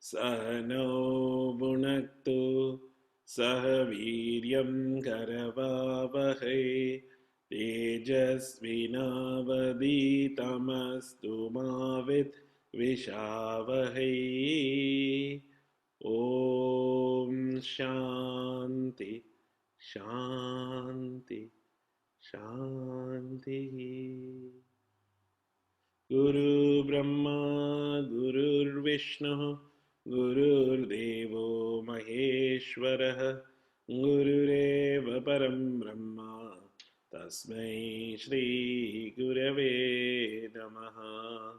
Sano Bhunaktu Sahaviryam Karavavahai Tejasvinavaditamastu Mavit Vishavahai. Om Shanti Shanti Shanti. Guru Brahma Guru Vishnu Guru Devo Maheshwara Gurureva Param Brahma Tasmai Shri Gurave Namaha.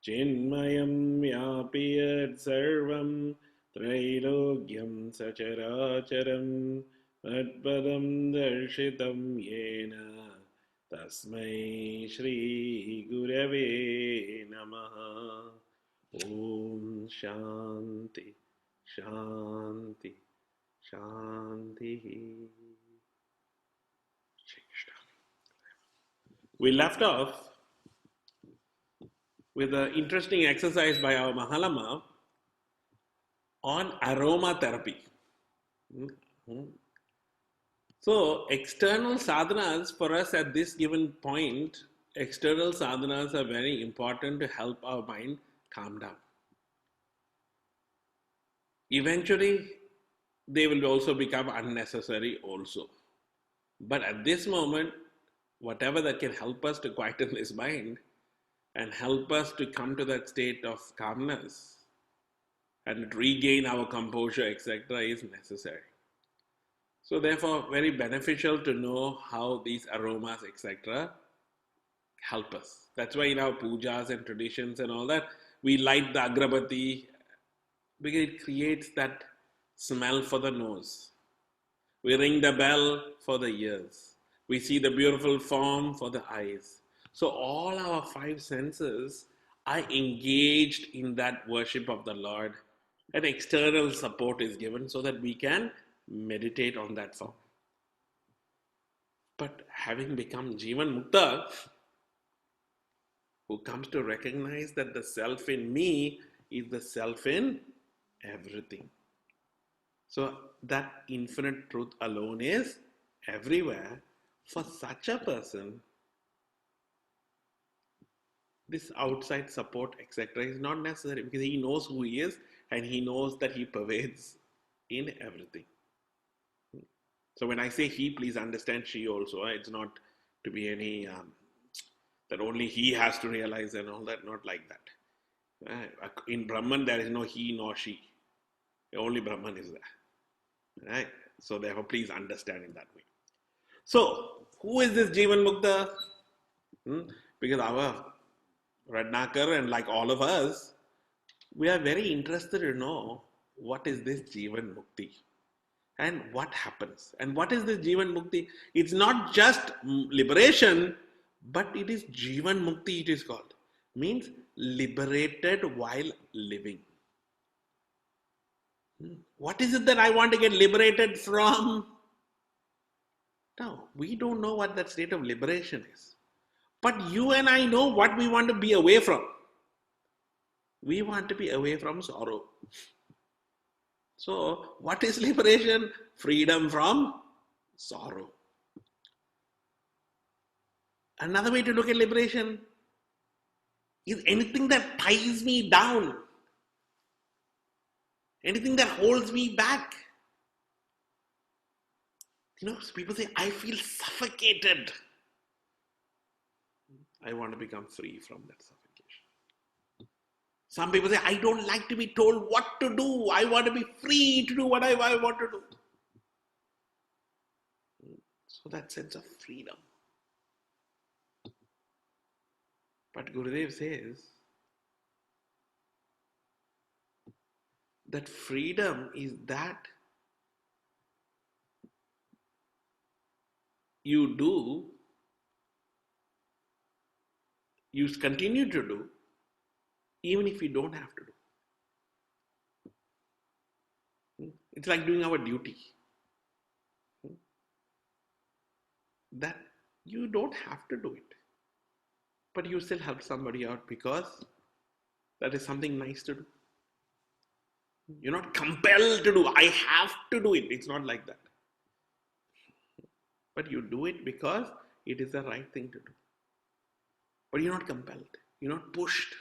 Chinmayam Vyapiyat Sarvam Trailogyam Sacharacharam Tatpadam Darshitam Yena Tasmai Shri Gurave Namaha. Om Shanti Shanti Shanti. We left off with an interesting exercise by our Mahalama on aromatherapy. So, external sadhanas for us at this given point, external sadhanas are very important to help our mind calm down. Eventually, they will also become unnecessary also. But at this moment, whatever that can help us to quieten this mind and help us to come to that state of calmness and regain our composure, etc., is necessary. So therefore, very beneficial to know how these aromas, etc., help us. That's why in our pujas and traditions and all that, we light the agrabati because it creates that smell for the nose. We ring the bell for the ears. We see the beautiful form for the eyes. So all our five senses are engaged in that worship of the Lord. An external support is given so that we can meditate on that form. But having become Jivan Mukta, who comes to recognize that the self in me is the self in everything. So that infinite truth alone is everywhere. For such a person, this outside support, etc., is not necessary because he knows who he is and he knows that he pervades in everything. So when I say he, please understand she also. It's not to be any that only he has to realize and all that, not like that. In Brahman, there is no he nor she. Only Brahman is there. Right? So therefore, please understand in that way. So, who is this Jivan Mukta? Because our Radnakar and like all of us, we are very interested to know what is this Jivan Mukti and what happens. And what is this Jivan Mukti? It's not just liberation, but it is Jivan Mukti, it is called. Means liberated while living. What is it that I want to get liberated from? No, we don't know what that state of liberation is. But you and I know what we want to be away from. We want to be away from sorrow. So, what is liberation? Freedom from sorrow. Another way to look at liberation is anything that ties me down, anything that holds me back. You know, people say, I feel suffocated. I want to become free from that suffocation. Some people say, I don't like to be told what to do. I want to be free to do what I want to do. So that sense of freedom. But Gurudev says that freedom is that you do, you continue to do, even if you don't have to do. It's like doing our duty. That you don't have to do it. But you still help somebody out because that is something nice to do. You're not compelled to do. I have to do it. It's not like that. But you do it because it is the right thing to do. But you're not compelled. You're not pushed.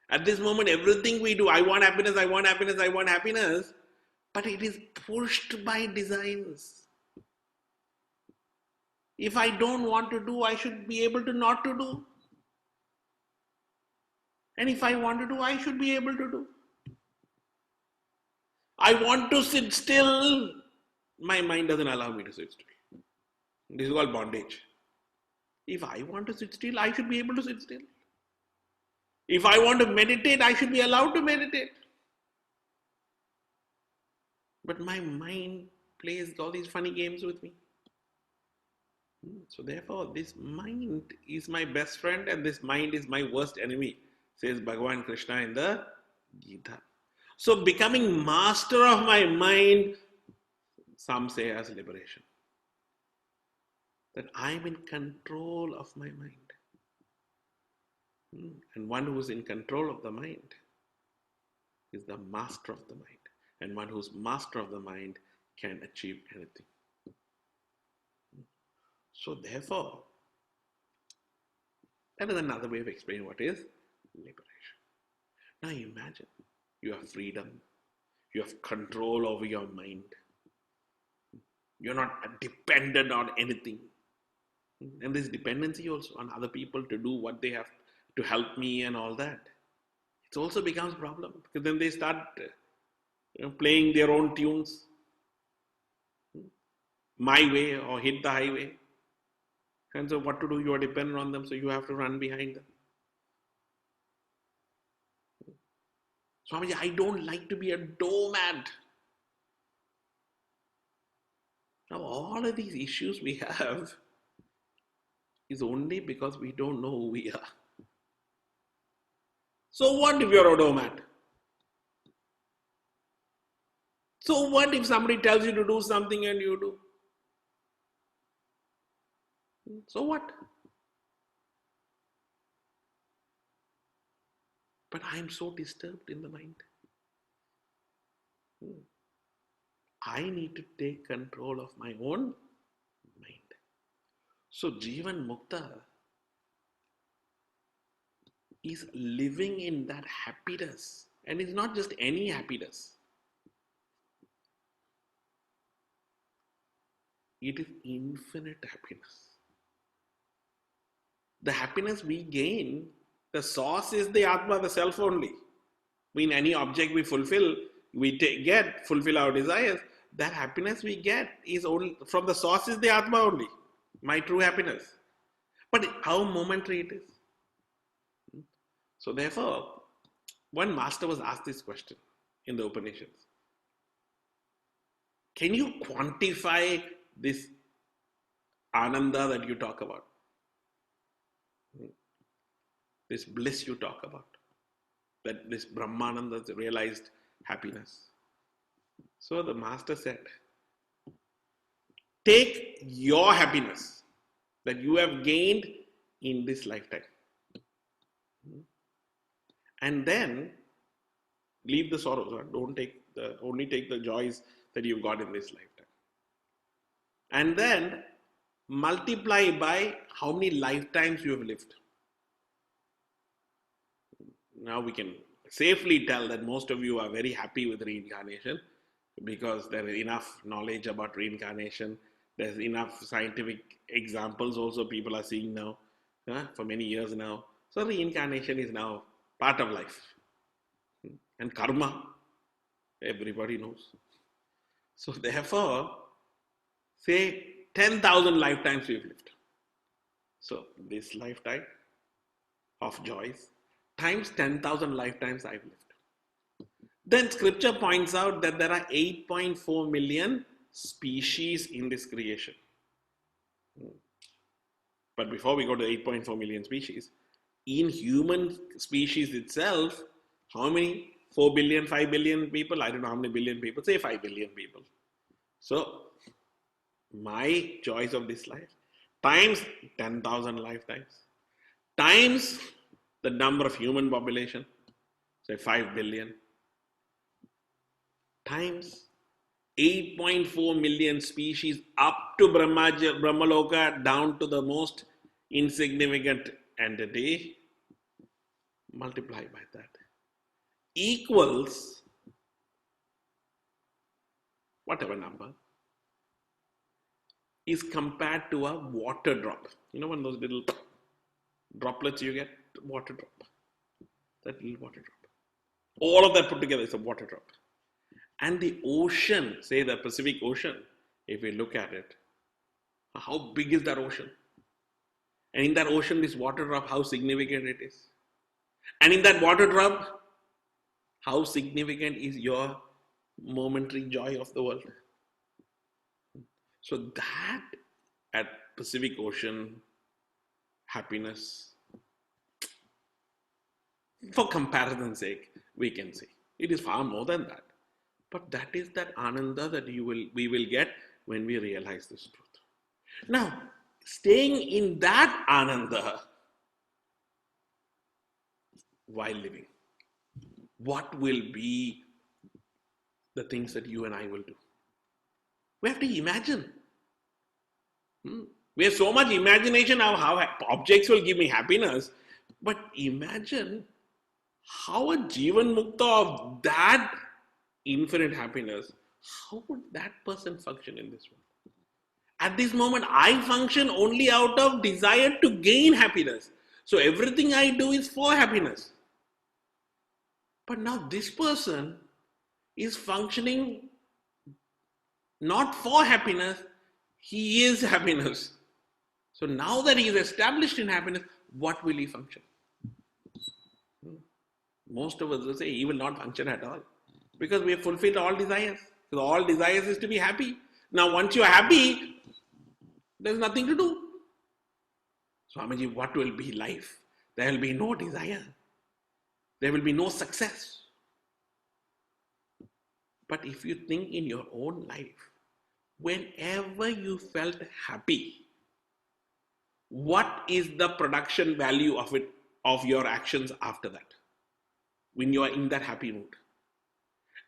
At this moment, everything we do, I want happiness, I want happiness, I want happiness. But it is pushed by desires. If I don't want to do, I should be able to not to do. And if I want to do, I should be able to do. I want to sit still. My mind doesn't allow me to sit still. This is called bondage. If I want to sit still, I should be able to sit still. If I want to meditate, I should be allowed to meditate. But my mind plays all these funny games with me. So therefore, this mind is my best friend and this mind is my worst enemy, says Bhagavan Krishna in the Gita. So becoming master of my mind, some say as liberation. That I'm in control of my mind. And one who is in control of the mind is the master of the mind. And one who's master of the mind can achieve anything. So therefore, that is another way of explaining what is liberation. Now imagine you have freedom, you have control over your mind. You're not dependent on anything. And this dependency also on other people to do what they have to help me and all that. It also becomes a problem because then they start playing their own tunes, my way or hit the highway. And so what to do? You are dependent on them, so you have to run behind them. Swamiji, I don't like to be a doormat. Now all of these issues we have is only because we don't know who we are. So what if you're a doormat? So what if somebody tells you to do something and you do? So what? But I am so disturbed in the mind. I need to take control of my own mind. So Jivan Mukta is living in that happiness. And it's not just any happiness. It is infinite happiness. The happiness we gain, the source is the Atma, the self only. In any object we fulfill, fulfill our desires. That happiness we get is only from the source is the Atma only, my true happiness. But how momentary it is. So therefore, one master was asked this question in the Upanishads. Can you quantify this ananda that you talk about? This bliss you talk about, that this Brahmananda, the realized happiness. So the master said, take your happiness that you have gained in this lifetime and then leave the sorrows. Only take the joys that you've got in this lifetime. And then multiply by how many lifetimes you have lived. Now we can safely tell that most of you are very happy with reincarnation because there is enough knowledge about reincarnation. There's enough scientific examples also people are seeing now for many years now. So reincarnation is now part of life. And karma, everybody knows. So therefore, say 10,000 lifetimes we've lived. So this lifetime of joys times 10,000 lifetimes I've lived. Then scripture points out that there are 8.4 million species in this creation. But before we go to 8.4 million species, in human species itself, how many? 4 billion, 5 billion people? I don't know how many billion people. Say 5 billion people. So my choice of this life times 10,000 lifetimes times the number of human population, say 5 billion, times 8.4 million species up to Brahmaloka, down to the most insignificant entity, multiply by that, equals whatever number is compared to a water drop. You know, one of those little droplets you get, water drop. That little water drop. All of that put together is a water drop. And the ocean, say the Pacific Ocean, if we look at it, how big is that ocean? And in that ocean, this water drop, how significant it is. And in that water drop, how significant is your momentary joy of the world. So that at Pacific Ocean, happiness, for comparison's sake, we can say it is far more than that. But that is that ananda that we will get when we realize this truth. Now, staying in that ananda while living, what will be the things that you and I will do? We have to imagine. We have so much imagination of how objects will give me happiness, but imagine how a Jivan Mukta of that infinite happiness, how would that person function in this world? At this moment, I function only out of desire to gain happiness. So everything I do is for happiness. But now this person is functioning not for happiness, he is happiness. So now that he is established in happiness, what will he function? Most of us will say he will not function at all, because we have fulfilled all desires. Because all desires is to be happy. Now once you are happy, there is nothing to do. Swamiji, what will be life? There will be no desire. There will be no success. But if you think in your own life, whenever you felt happy, what is the production value of it, of your actions after that, when you are in that happy mood?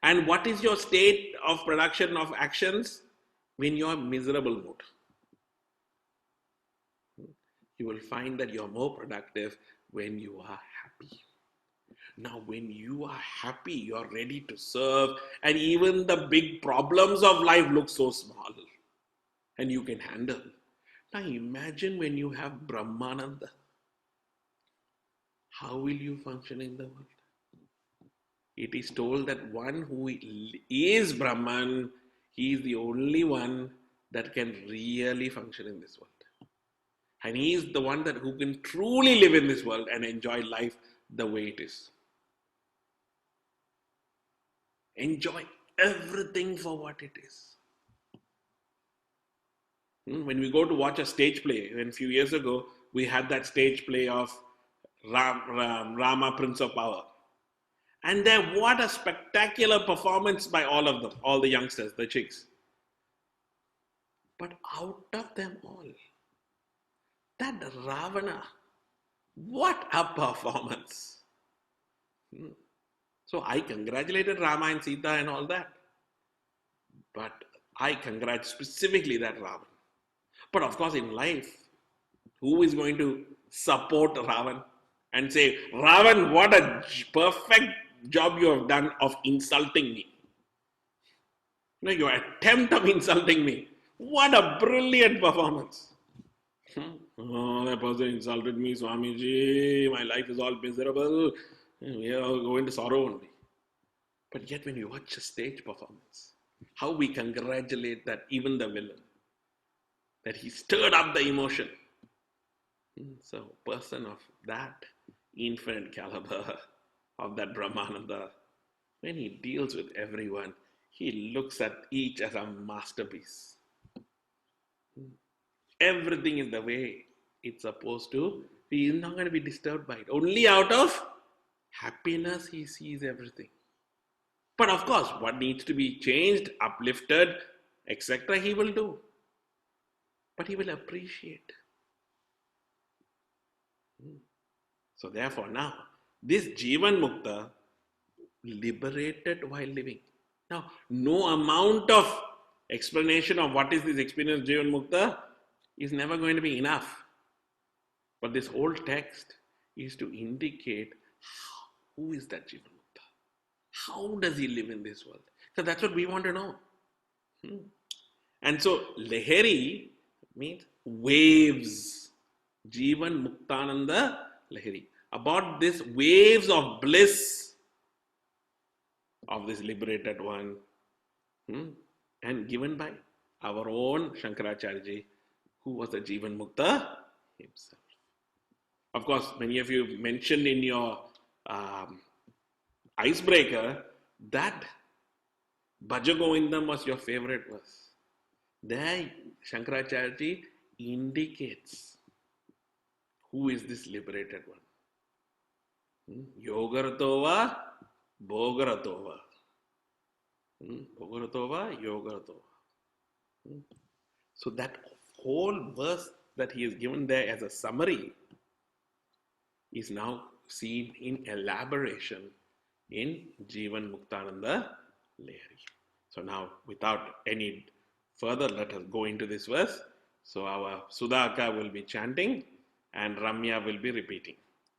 And what is your state of production of actions when you are miserable mood? You will find that you are more productive when you are happy. Now, when you are happy, you are ready to serve, and even the big problems of life look so small and you can handle. Now, imagine when you have Brahmananda. How will you function in the world? It is told that one who is Brahman, he is the only one that can really function in this world. And he is the one who can truly live in this world and enjoy life the way it is. Enjoy everything for what it is. When we go to watch a stage play, a few years ago, we had that stage play of Rama, Prince of Power. And there, what a spectacular performance by all of them, all the youngsters, the chicks. But out of them all, that Ravana, what a performance. So I congratulated Rama and Sita and all that. But I congratulate specifically that Ravan. But of course in life, who is going to support Ravan and say, Ravan, what a perfect job you have done of insulting me. Your attempt of insulting me. What a brilliant performance. Oh, that person insulted me, Swamiji. My life is all miserable. We are all going to sorrow only. But yet when you watch a stage performance, how we congratulate that even the villain, that he stirred up the emotion. So a person of that infinite caliber, of that Brahmananda, when he deals with everyone, he looks at each as a masterpiece. Everything is the way it's supposed to. He is not going to be disturbed by it. Only out of happiness he sees everything. But of course, what needs to be changed, uplifted, etc., he will do. But he will appreciate. So therefore now, this Jivan Mukta, liberated while living. Now, no amount of explanation of what is this experience Jivan Mukta is never going to be enough. But this whole text is to indicate who is that Jivan Mukta? How does he live in this world? So that's what we want to know. And so Lahari means waves. Jivan Muktananda Lahari. About this waves of bliss of this liberated one, and given by our own Shankaracharya, who was a Jivan Mukta himself. Of course, many of you mentioned in your icebreaker that Bhaja Govindam was your favorite verse. There, Shankaracharya indicates who is this liberated one. Yogaratova, Bhogaratova. Bhogaratova, Yogaratova. So that whole verse that he is given there as a summary is now seen in elaboration in Jivan Muktananda Lahari. So now, without any further, let us go into this verse. So our Sudha will be chanting and Ramya will be repeating.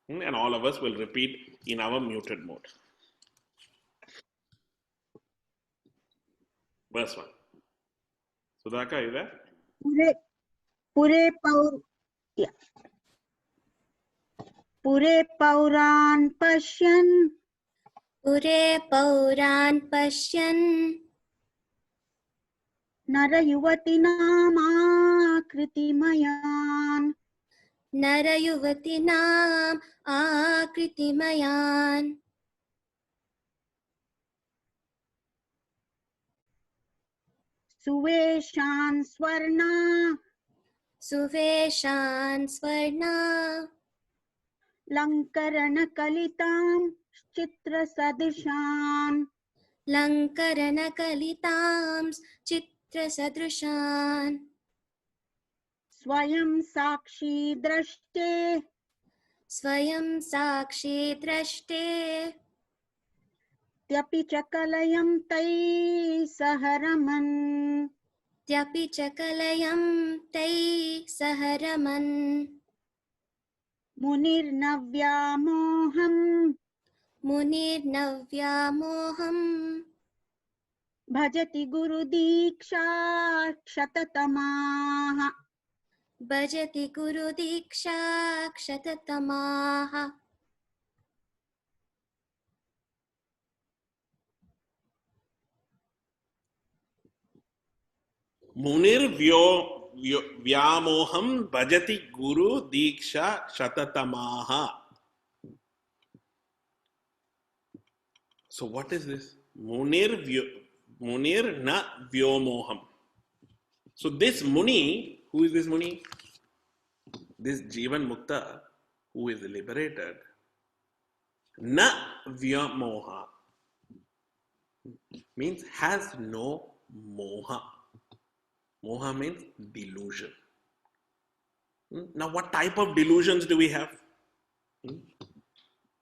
And all of us will repeat in our muted mode. Verse 1. Sudha, are you there? Pure Pauran Pashyan. Pure Pauran Pashyan. Narayuvatinam Akritimayan. Narayuvatinam Akritimayan. Suveshan Swarna. Suveshan Swarna. Lankarana Kalitam Chitra Sadishan. Lankarana Kalitams Chitra Sadrishan. Swayam Sakshi Drashte. Swayam Sakshi Drashte. Tyapi Chakalayam Tai Saharaman. Tyapi Chakalayam Tai Saharaman. Munir Navyamoham. Munir Navyamoham. Bhajati Guru Diksha Kshatatamaha. Bhajati Guru Diksha Kshatatamaha. Munir Vyamoham Bhajati Guru Diksha Shatatamaha. So what is this? Munir na Vyomoham. So this Muni, who is this Muni? This Jivan Mukta, who is liberated, na Vyamoha, means has no moha. Moha means delusion. Now, what type of delusions do we have?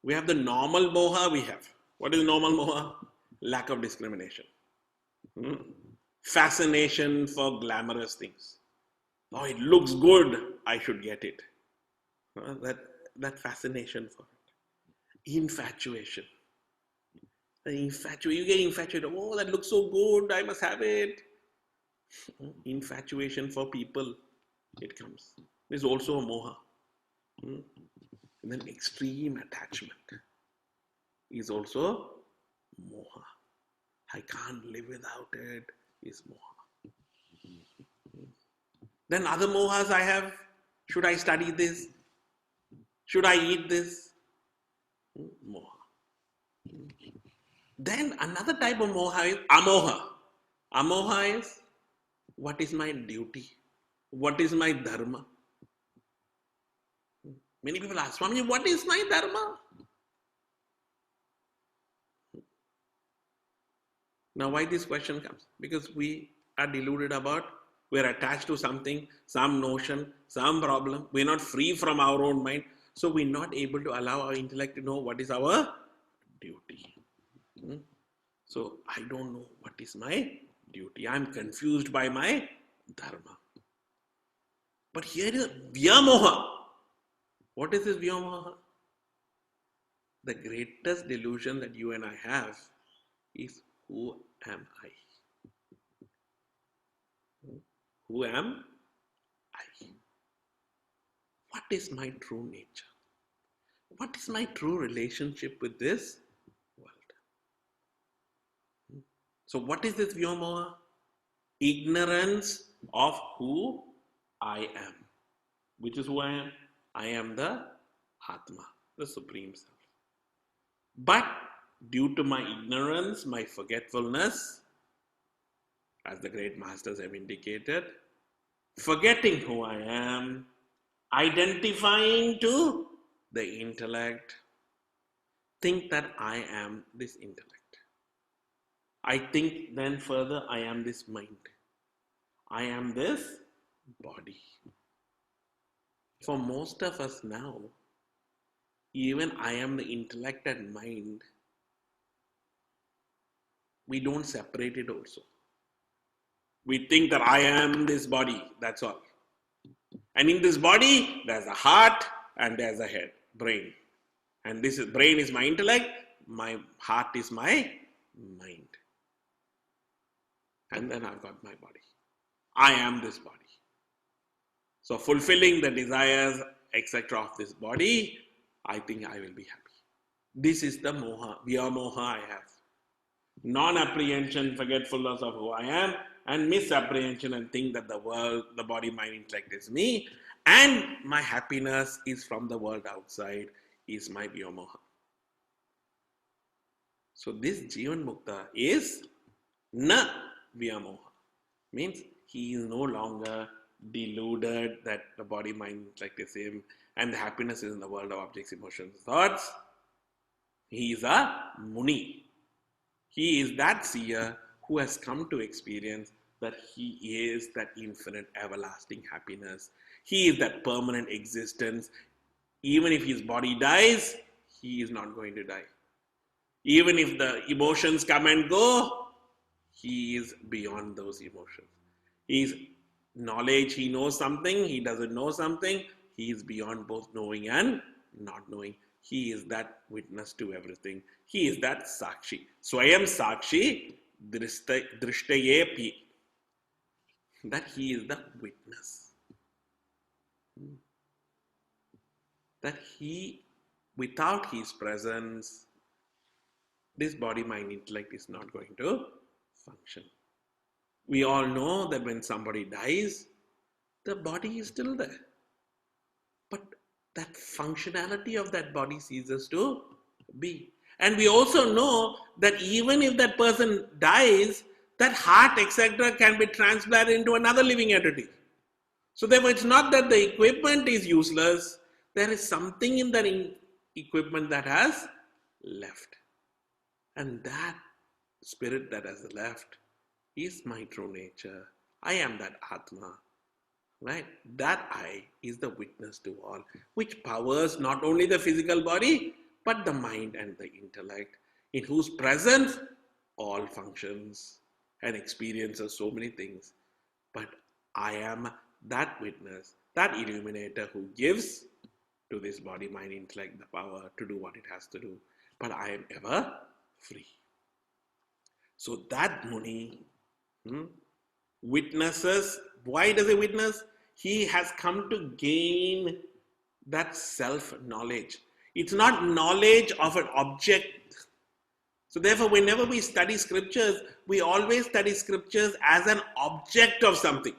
We have the normal moha we have. What is normal moha? Lack of discrimination. Fascination for glamorous things. Oh, it looks good, I should get it. That fascination for it. Infatuation. You get infatuated. Oh, that looks so good, I must have it. Infatuation for people, it comes. There's also a moha. And then extreme attachment is also moha. I can't live without it, is moha. Then other mohas I have. Should I study this? Should I eat this? Moha. Then another type of moha is amoha. Amoha is, what is my duty? What is my dharma? Many people ask, Swami, what is my dharma? Now, why this question comes? Because we are deluded about, we are attached to something, some notion, some problem. We are not free from our own mind. So we are not able to allow our intellect to know what is our duty. So I don't know what is my duty. I'm confused by my dharma. But here is Vyamoha. What is this Vyamoha? The greatest delusion that you and I have is, who am I? Who am I? What is my true nature? What is my true relationship with this world? So what is this Vyamoha? Ignorance of who I am. Which is who I am? I am the Atma, the Supreme Self. But due to my ignorance, my forgetfulness, as the great masters have indicated, forgetting who I am, identifying to the intellect, think that I am this intellect. I think then further, I am this mind. I am this body. For most of us now, even I am the intellect and mind, we don't separate it also. We think that I am this body, that's all. And in this body, there's a heart and there's a head, brain. And this is, brain is my intellect, my heart is my mind. And then I've got my body. I am this body. So fulfilling the desires, etc. of this body, I think I will be happy. This is the moha, vyamoha I have. Non-apprehension, forgetfulness of who I am, and misapprehension and think that the world, the body, mind, intellect is me, and my happiness is from the world outside, is my vyamoha. So this Jivan Mukta is na vyamoha. Means he is no longer deluded that the body, mind, intellect is him, and the happiness is in the world of objects, emotions, thoughts. He is a Muni. He is that seer who has come to experience that he is that infinite, everlasting happiness. He is that permanent existence. Even if his body dies, he is not going to die. Even if the emotions come and go, he is beyond those emotions. He is knowledge, he knows something, he doesn't know something, he is beyond both knowing and not knowing. He is that witness to everything. He is that Sakshi. Swayam Sakshi Drishtayepi. That he is the witness. That he, without his presence, this body, mind, intellect is not going to function. We all know that when somebody dies, the body is still there. But that functionality of that body ceases to be. And we also know that even if that person dies, that heart, etc., can be transplanted into another living entity. So therefore, it's not that the equipment is useless. There is something in that equipment that has left. And that spirit that has left is my true nature. I am that Atma. Right? That I is the witness to all, which powers not only the physical body, but the mind and the intellect, in whose presence all functions and experiences so many things. But I am that witness, that illuminator who gives to this body, mind, intellect the power to do what it has to do. But I am ever free. So that Muni witnesses. Why does he witness? He has come to gain that self-knowledge. It's not knowledge of an object. So therefore, whenever we study scriptures, we always study scriptures as an object of something.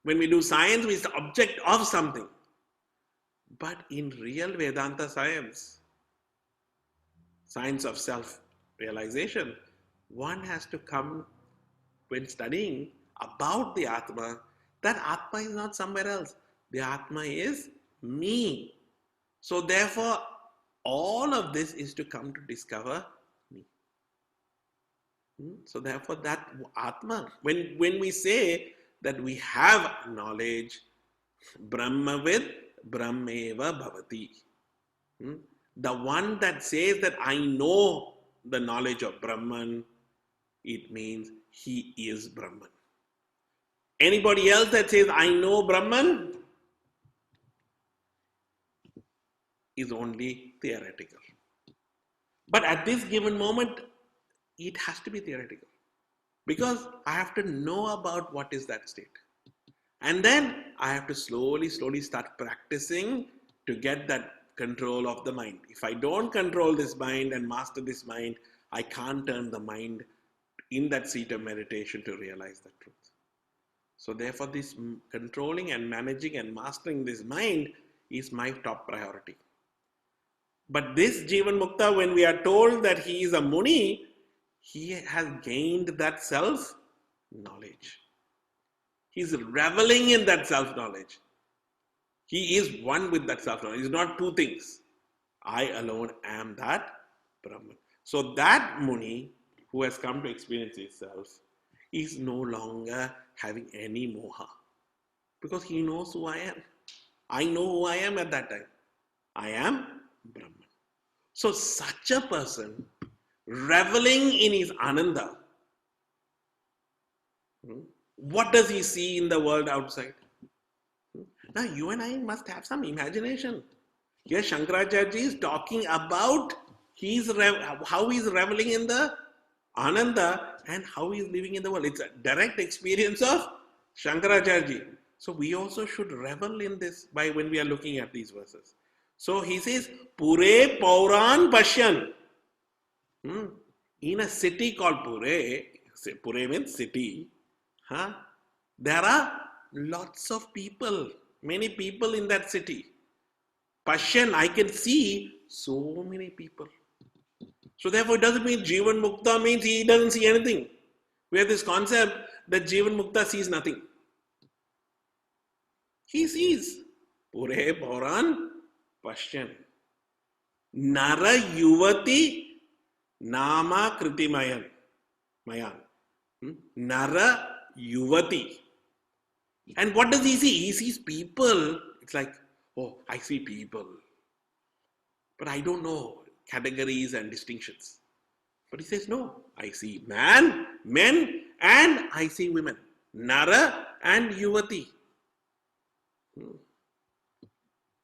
When we do science, we say object of something. But in real Vedanta science, science of self-realization, one has to come, when studying about the Atma, that Atma is not somewhere else. The Atma is me. So therefore, all of this is to come to discover me. So therefore, that Atma, when we say that we have knowledge, Brahmavid Brahmeva Bhavati. The one that says that I know the knowledge of Brahman, it means he is Brahman. Anybody else that says I know Brahman is only theoretical. But at this given moment, it has to be theoretical. Because I have to know about what is that state. And then I have to slowly start practicing to get that control of the mind. If I don't control this mind and master this mind, I can't turn the mind in that seat of meditation to realize the truth. So therefore, this controlling and managing and mastering this mind is my top priority. But this Jivan Mukta, when we are told that he is a Muni, he has gained that self-knowledge. He's reveling in that self-knowledge. He is one with that self-knowledge. It's not two things. I alone am that Brahman. So that Muni who has come to experience himself is no longer having any moha. Because he knows who I am. I know who I am at that time. I am Brahman. So such a person, reveling in his Ananda, what does he see in the world outside? Now you and I must have some imagination. Here Shankaracharya is talking about how he's reveling in the Ananda and how he's living in the world. It's a direct experience of Shankaracharya. So we also should revel in this when we are looking at these verses. So he says, Pure Pauran Pashyan. In a city called Pure, Pure means city, there are lots of people, many people in that city. Pashyan, I can see so many people. So therefore it doesn't mean Jivan Mukta means he doesn't see anything. We have this concept that Jivan Mukta sees nothing. He sees. Pure Pauran Pashyan. Nara Yuvati Nama Kritimayan. Nara Yuvati. And what does he see? He sees people. It's like, oh, I see people. But I don't know categories and distinctions. But he says, no, I see men, and I see women. Nara and Yuvati.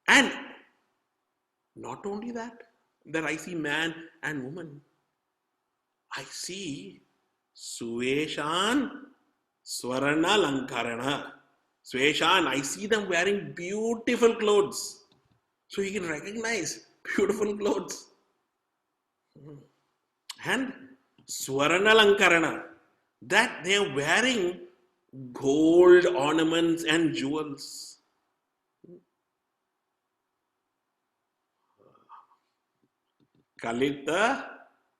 And not only that I see man and woman. I see Sueshan Swarana Lankarana. Sueshan, I see them wearing beautiful clothes. So you can recognize beautiful clothes. And Swarana Lankarana, that they are wearing gold ornaments and jewels. Kalitan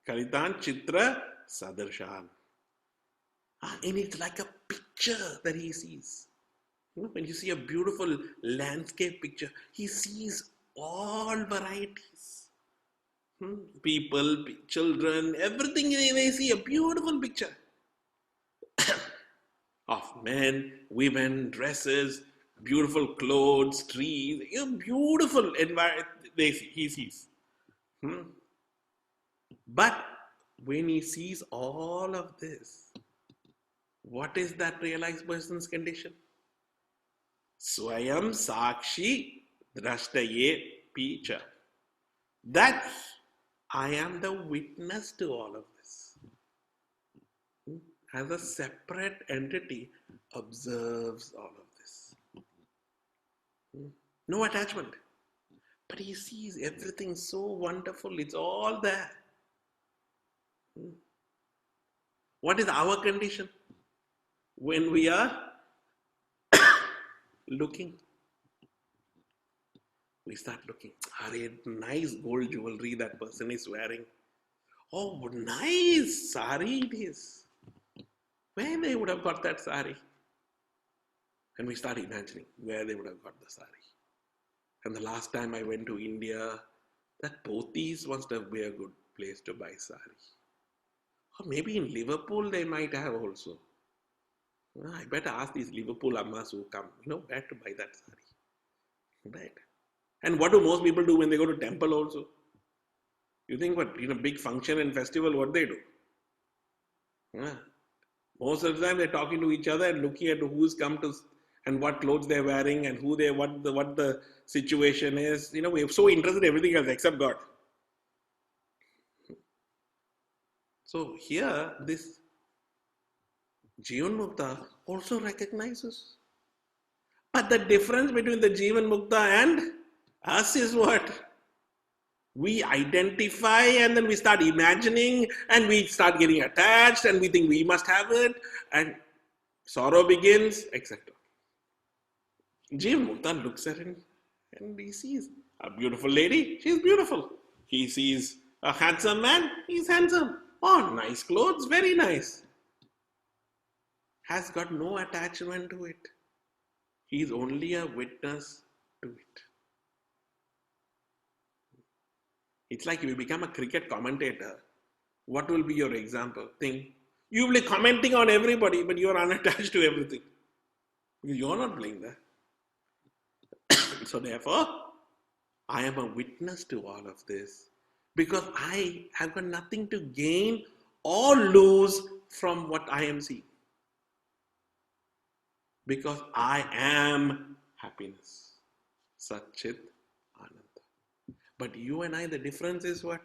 Chitra Sadarshan. And it's like a picture that he sees. When you see a beautiful landscape picture, he sees all varieties. People, children, everything. They see a beautiful picture of men, women, dresses, beautiful clothes, trees, beautiful environment he sees. But when he sees all of this, what is that realized person's condition? Swayam Sakshi Drashtaye Picha. That I am the witness to all of this. As a separate entity, observes all of this. No attachment. But he sees everything so wonderful. It's all there. What is our condition when we are looking? We start looking. Nice gold jewelry that person is wearing. Oh, nice sari it is. Where they would have got that sari? And we start imagining where they would have got the sari. And the last time I went to India, that Pothys must have been a good place to buy sari. Or maybe in Liverpool they might have also. I better ask these Liverpool ammas who come, where to buy that sari. Right? And what do most people do when they go to temple also? You think what, big function and festival, what they do? Most of the time they're talking to each other and looking at who's come to and what clothes they're wearing and what the situation is. We're so interested in everything else except God. So here, this Jivan Mukta also recognizes. But the difference between the Jivan Mukta and us is what? We identify and then we start imagining and we start getting attached and we think we must have it and sorrow begins, etc. Jivan Mukta looks at him and he sees a beautiful lady, she's beautiful. He sees a handsome man, he's handsome. Oh, nice clothes, very nice. Has got no attachment to it. He's only a witness to it. It's like if you become a cricket commentator, what will be your example? Think, you will be commenting on everybody, but you are unattached to everything. Because you are not playing there. So therefore, I am a witness to all of this. Because I have got nothing to gain or lose from what I am seeing. Because I am happiness. Satchit Ananda. But you and I, the difference is what?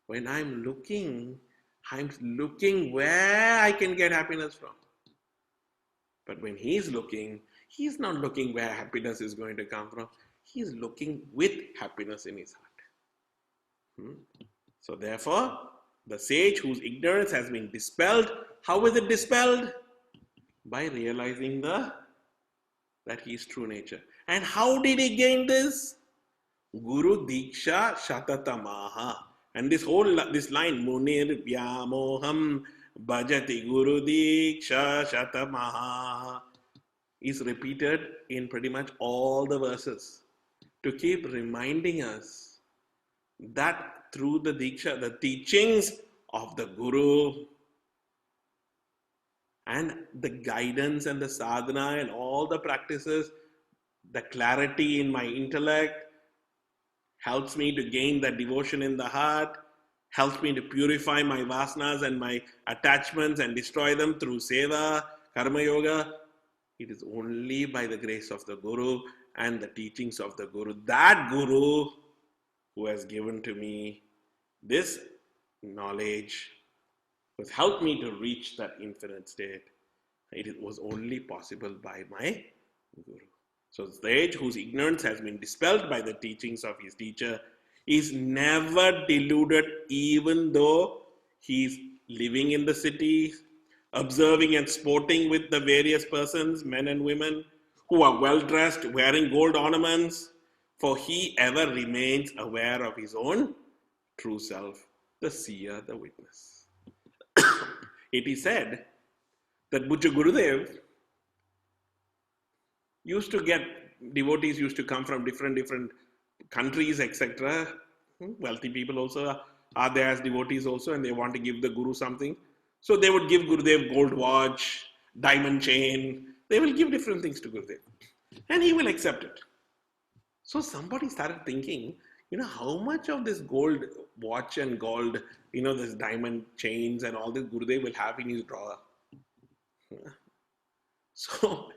When I'm looking where I can get happiness from. But when he's looking, he's not looking where happiness is going to come from. He's looking with happiness in his heart. So therefore, the sage whose ignorance has been dispelled, how is it dispelled? By realizing that he is true nature. And how did he gain this? Guru Diksha Shatatamaha. And this line, Munir Vyamoham Bhajati Guru Diksha Shatamaha, is repeated in pretty much all the verses to keep reminding us that through the Diksha, the teachings of the Guru and the guidance and the sadhana and all the practices, the clarity in my intellect helps me to gain that devotion in the heart, helps me to purify my vasanas and my attachments and destroy them through seva, karma yoga. It is only by the grace of the Guru and the teachings of the Guru, that Guru who has given to me this knowledge, who has helped me to reach that infinite state. It was only possible by my Guru. So the sage whose ignorance has been dispelled by the teachings of his teacher is never deluded, even though he is living in the city, observing and sporting with the various persons, men and women, who are well dressed, wearing gold ornaments, for he ever remains aware of his own true self, the seer, the witness. It is said that Bujja Gurudev devotees used to come from different countries, etc. Wealthy people also are there as devotees also, and they want to give the Guru something. So they would give Gurudev gold watch, diamond chain. They will give different things to Gurudev. And he will accept it. So somebody started thinking, how much of this gold watch and gold, this diamond chains and all this Gurudev will have in his drawer. So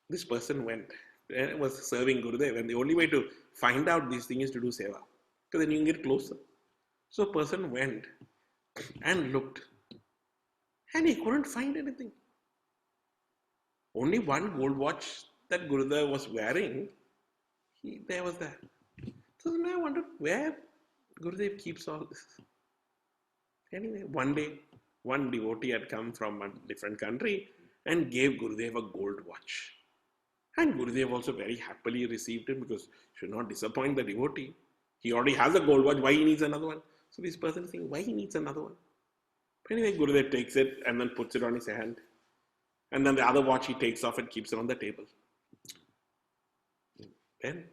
this person went and was serving Gurudev, and the only way to find out these things is to do seva, because then you can get closer. So a person went and looked, and he couldn't find anything. Only one gold watch that Gurudev was wearing, there was that. So then I wondered where Gurudev keeps all this. Anyway, one day, one devotee had come from a different country and gave Gurudev a gold watch. And Gurudev also very happily received it, because he should not disappoint the devotee. He already has a gold watch, why he needs another one? So this person is thinking, why he needs another one? But anyway, Gurudev takes it and then puts it on his hand. And then the other watch he takes off and keeps it on the table. Then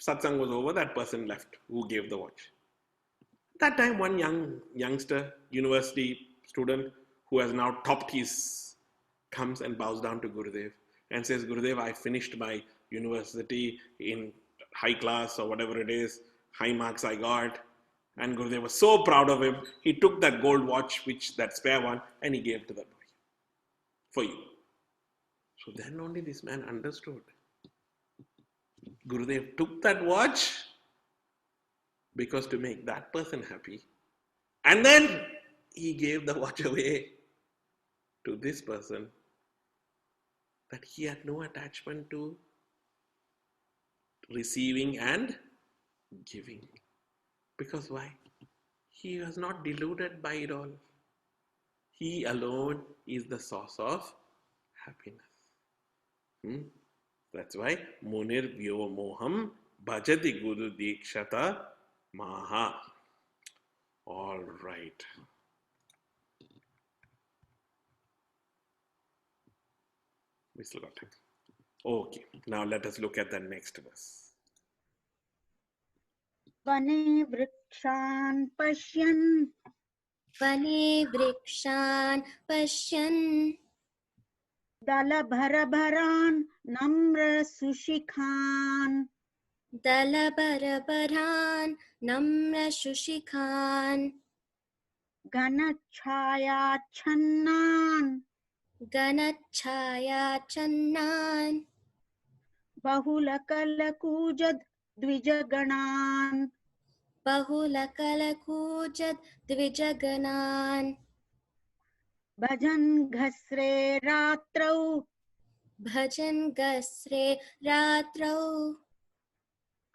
satsang was over, that person left who gave the watch. That time one youngster, university student who has now topped his, comes and bows down to Gurudev and says, Gurudev, I finished my university in high class or whatever it is. high marks I got. And Gurudev was so proud of him. He took that gold watch, that spare one, and he gave to that boy. For you. So then only this man understood. Gurudev took that watch because to make that person happy. And then he gave the watch away to this person that he had no attachment to receiving and giving. Because why? He was not deluded by it all. He alone is the source of happiness. That's why Munir Vyomoham Bhajati Guru Dikshata Maha. All right. We still got time. Okay, now let us look at the next verse. Vane vrikshan pashyan वने वृक्षान् पश्यन् dalabharabharan namra sushikhan दलबरबरान् नम्रशुशिखान् ganachayachannan गणच्छायाच्छन्नान् bahulakalakujad dvijaganan बहुलकलकूजद्विजगणान् bhajan ghasre ratrau भजन् गस्रे रात्रौ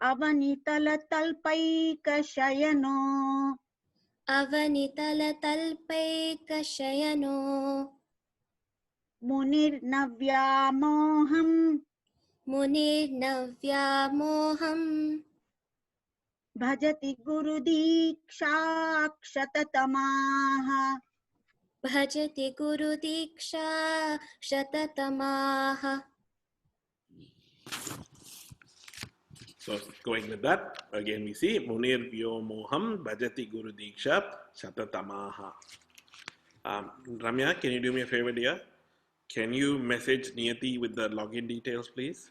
avanitaltalpaikashayano अवनितलतल्पैकशयनो munirnavyamoham मुनिर्नव्यामोहम् bhajati gurudikshakshatatamaha भजति गुरुदीक्षा शततमाः. So going with that, again we see Munir Vyomoham Bhajati Guru Diksha Shatatamaha. Ramya, can you do me a favor, dear? Can you message Niyati with the login details, please?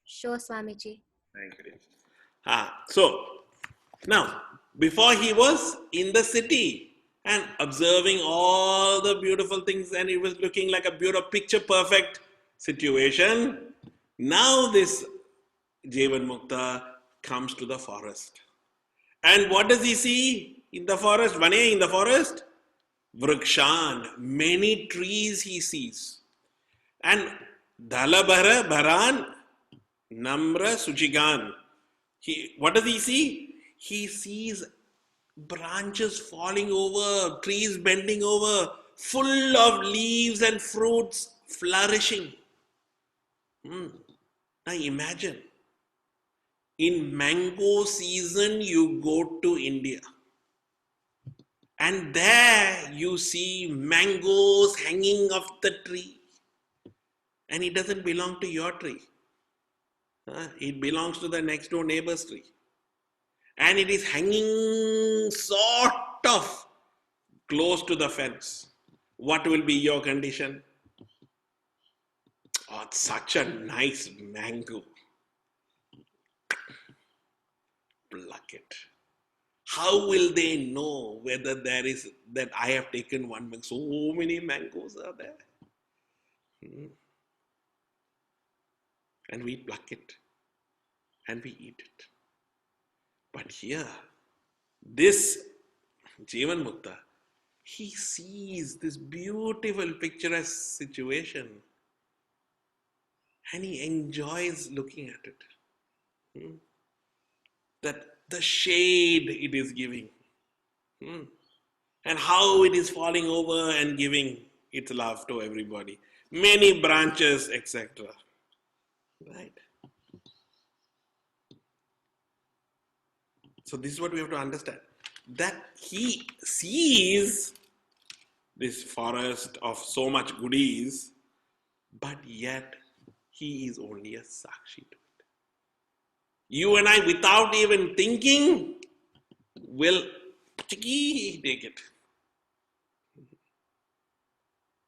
Sure, Swamiji. Thank you, dear. So, now, before he was in the city and observing all the beautiful things, and it was looking like a beautiful, picture perfect situation. Now this Jivan Mukta comes to the forest. And what does he see in the forest? Vane, in the forest? Vrikshan, many trees he sees. And Dalabhara Bharan Namra Suchigan. What does he see? He sees branches falling over, trees bending over, full of leaves and fruits flourishing. Now imagine, in mango season you go to India and there you see mangoes hanging off the tree, and it doesn't belong to your tree. It belongs to the next door neighbor's tree. And it is hanging sort of close to the fence. What will be your condition? Oh, it's such a nice mango. Pluck it. How will they know whether there is that I have taken one mango? So many mangoes are there. And we pluck it and we eat it. But here, this Jivan Mukta, he sees this beautiful picturesque situation and he enjoys looking at it. That the shade it is giving, and how it is falling over and giving its love to everybody. Many branches, etc. Right? So this is what we have to understand. That he sees this forest of so much goodies, but yet he is only a sakshi to it. You and I, without even thinking, will take it.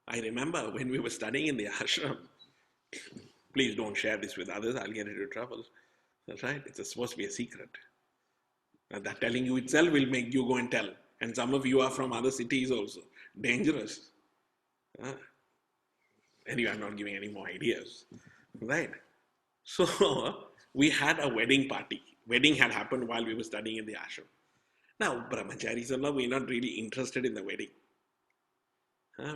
I remember when we were studying in the ashram, please don't share this with others, I'll get into trouble. That's right, it's supposed to be a secret. Now, that telling you itself will make you go and tell. And some of you are from other cities also. Dangerous. Anyway, I'm not giving any more ideas. Right? So, we had a wedding party. Wedding had happened while we were studying in the ashram. Now, brahmacharis and all, we're not really interested in the wedding.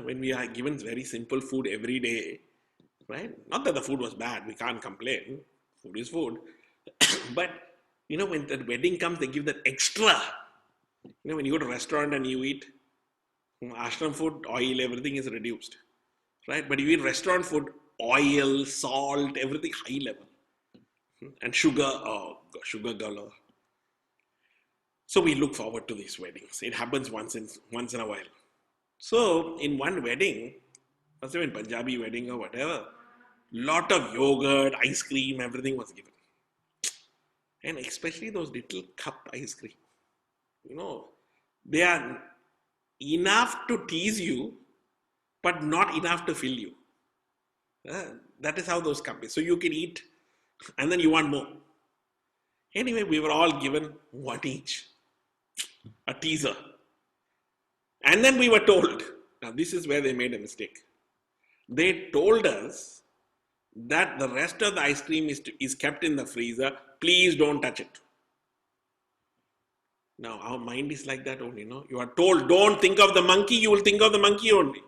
When we are given very simple food every day, right? Not that the food was bad, we can't complain. Food is food. But, when the wedding comes, they give that extra. When you go to a restaurant and you eat, ashram food, oil, everything is reduced. Right? But you eat restaurant food, oil, salt, everything high level. And sugar, sugar galore. So we look forward to these weddings. It happens once in a while. So in one wedding, must have been Punjabi wedding or whatever, lot of yogurt, ice cream, everything was given. And especially those little cup ice cream. They are enough to tease you, but not enough to fill you. That is how those come. So you can eat and then you want more. Anyway, we were all given one each. A teaser. And then we were told, now this is where they made a mistake. They told us that the rest of the ice cream is kept in the freezer. Please don't touch it. Now our mind is like that only, You are told, don't think of the monkey, you will think of the monkey only.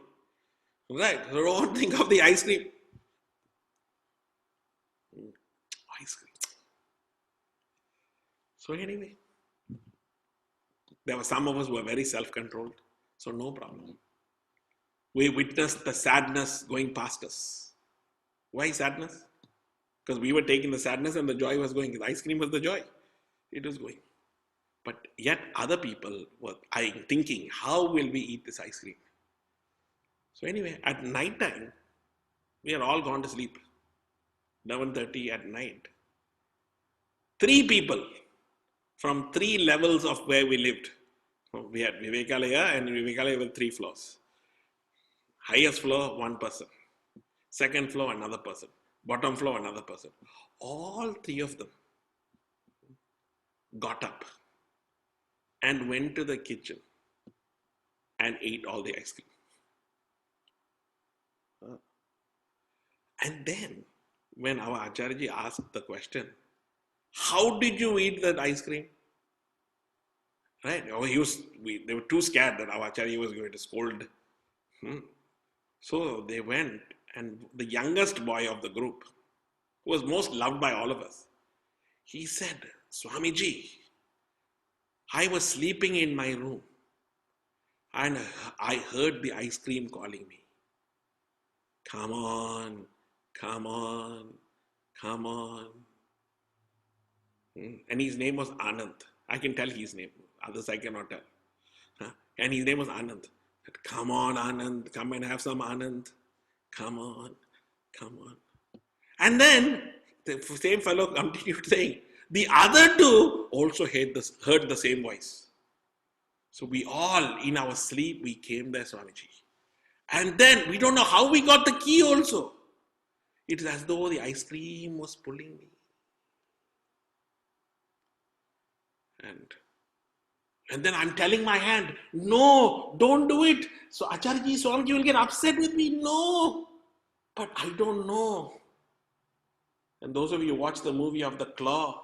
Right? So don't think of the ice cream. Ice cream. So anyway, there were some of us who were very self-controlled, so no problem. We witnessed the sadness going past us. Why sadness? Because we were taking the sadness and the joy was going. The ice cream was the joy. It was going. But yet other people were thinking, how will we eat this ice cream? So anyway, at night time, we are all gone to sleep. 11:30 at night. 3 people from 3 levels of where we lived. We had Vivekalaya, and Vivekalaya with 3 floors. Highest floor, 1 person. Second floor, another person. Bottom floor, another person. All 3 of them got up and went to the kitchen and ate all the ice cream. And then, when our Acharya asked the question, how did you eat that ice cream? Right? They were too scared that our Acharya was going to scold. So they went, and the youngest boy of the group, who was most loved by all of us, he said, Swamiji, I was sleeping in my room and I heard the ice cream calling me. Come on, come on, come on. And his name was Anand. I can tell his name. Others I cannot tell. And his name was Anand. Come on, Anand. Come and have some Anand. Come on, come on. And then the same fellow continued saying, the other 2 also heard the same voice. So we all, in our sleep, we came there, Swamiji. And then we don't know how we got the key also. It is as though the ice cream was pulling me. And then I'm telling my hand, no, don't do it. So Acharya Swamiji will get upset with me. No, but I don't know. And those of you who watch the movie of the claw,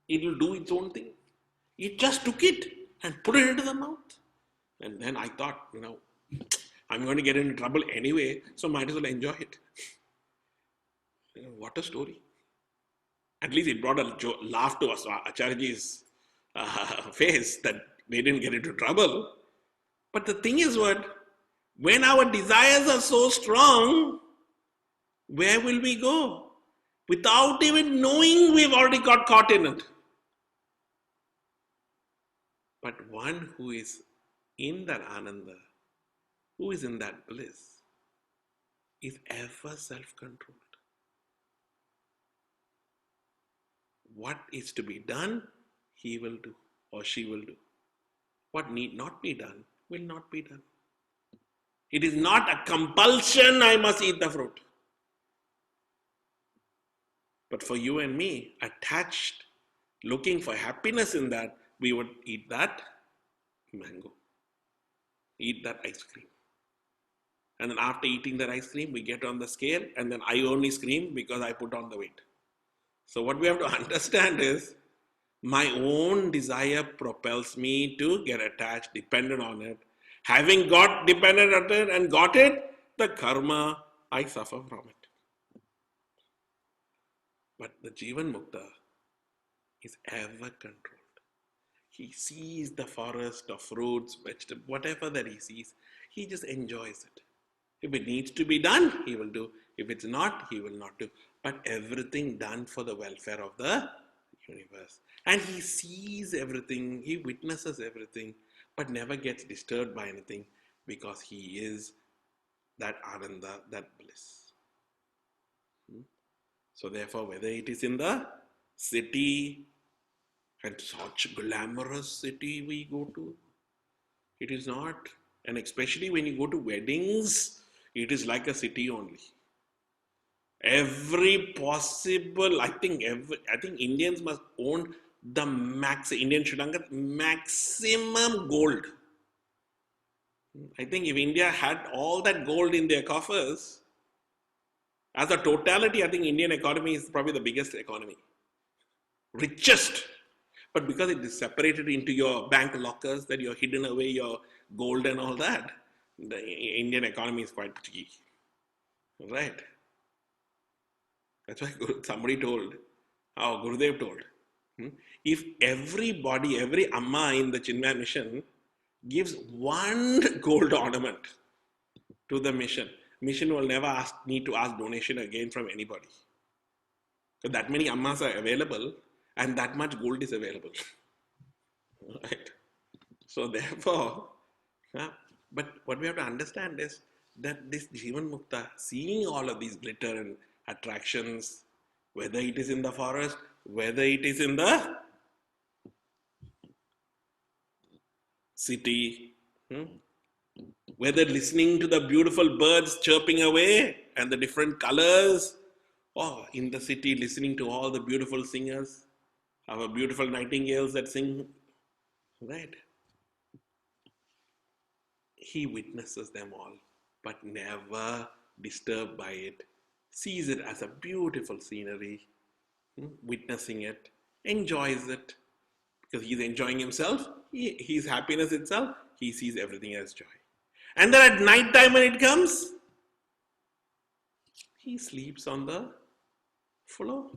it will do its own thing. It just took it and put it into the mouth. And then I thought, I'm going to get into trouble anyway, so might as well enjoy it. What a story. At least it brought a laugh to us, Acharya's face, that they didn't get into trouble. But the thing is when our desires are so strong, where will we go? Without even knowing we've already got caught in it. But one who is in that ananda, who is in that bliss, is ever self-controlled. What is to be done, he will do or she will do. What need not be done will not be done. It is not a compulsion, I must eat the fruit. But for you and me, attached looking for happiness in that, we would eat that mango, eat that ice cream. And then after eating that ice cream, we get on the scale, and then I only scream because I put on the weight. So what we have to understand is, my own desire propels me to get attached, dependent on it. Having got dependent on it and got it, the karma, I suffer from it. But the Jivan Mukta is ever controlled. He sees the forest of fruits, vegetables, whatever that he sees, he just enjoys it. If it needs to be done, he will do. If it's not, he will not do. But everything done for the welfare of the universe. And he sees everything, he witnesses everything, but never gets disturbed by anything because he is that Ananda, that bliss. So therefore, whether it is in the city, and such glamorous city we go to, it is not. And especially when you go to weddings, it is like a city only. Every possible, I think Indians must own the Indian Sri Lanka maximum gold. I think if India had all that gold in their coffers, as a totality, I think Indian economy is probably the biggest economy. Richest. But because it is separated into your bank lockers, that you're hidden away your gold and all that, the Indian economy is quite tricky. Right? That's why somebody told, Gurudev told, if everybody, every Amma in the Chinmaya mission gives one gold ornament to the mission will never need to ask donation again from anybody. So that many Ammas are available and that much gold is available. Right? So therefore, but what we have to understand is that this Jivan Mukta, seeing all of these glitter and attractions, whether it is in the forest, whether it is in the city, whether listening to the beautiful birds chirping away and the different colors, or in the city listening to all the beautiful singers, our beautiful nightingales that sing, right? He witnesses them all, but never disturbed by it, sees it as a beautiful scenery, witnessing it, enjoys it, because he's enjoying himself, his happiness itself, he sees everything as joy. And then at night time when it comes, he sleeps on the floor.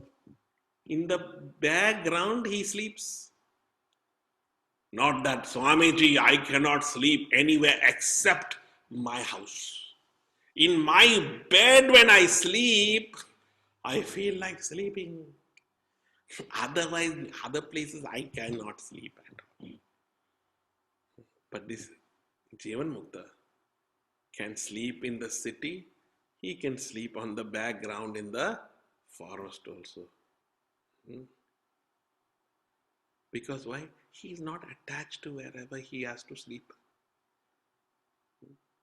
In the background, he sleeps. Not that, Swamiji, I cannot sleep anywhere except my house. In my bed when I sleep, I feel like sleeping. Otherwise, other places I cannot sleep at all. But this Jivan Mukta can sleep in the city, he can sleep on the background in the forest also. Because why? He is not attached to wherever he has to sleep.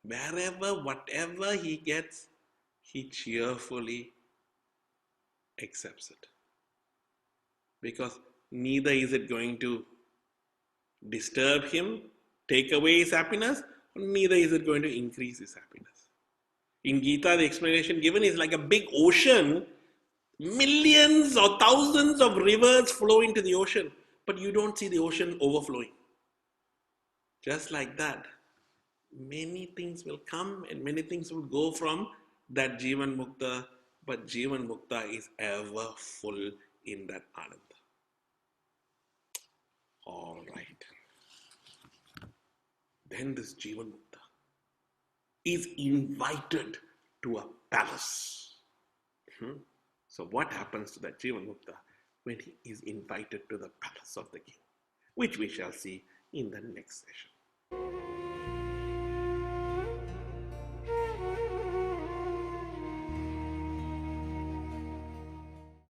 Wherever, whatever he gets, he cheerfully accepts it. Because neither is it going to disturb him, take away his happiness, neither is it going to increase his happiness. In Gita, the explanation given is like a big ocean, millions or thousands of rivers flow into the ocean, but you don't see the ocean overflowing. Just like that, many things will come and many things will go from that Jivan Mukta, but Jivan Mukta is ever full in that Ananda. All right. Then this Jivan Mukta is invited to a palace. So what happens to that Jivan Mukta when he is invited to the palace of the king? Which we shall see in the next session.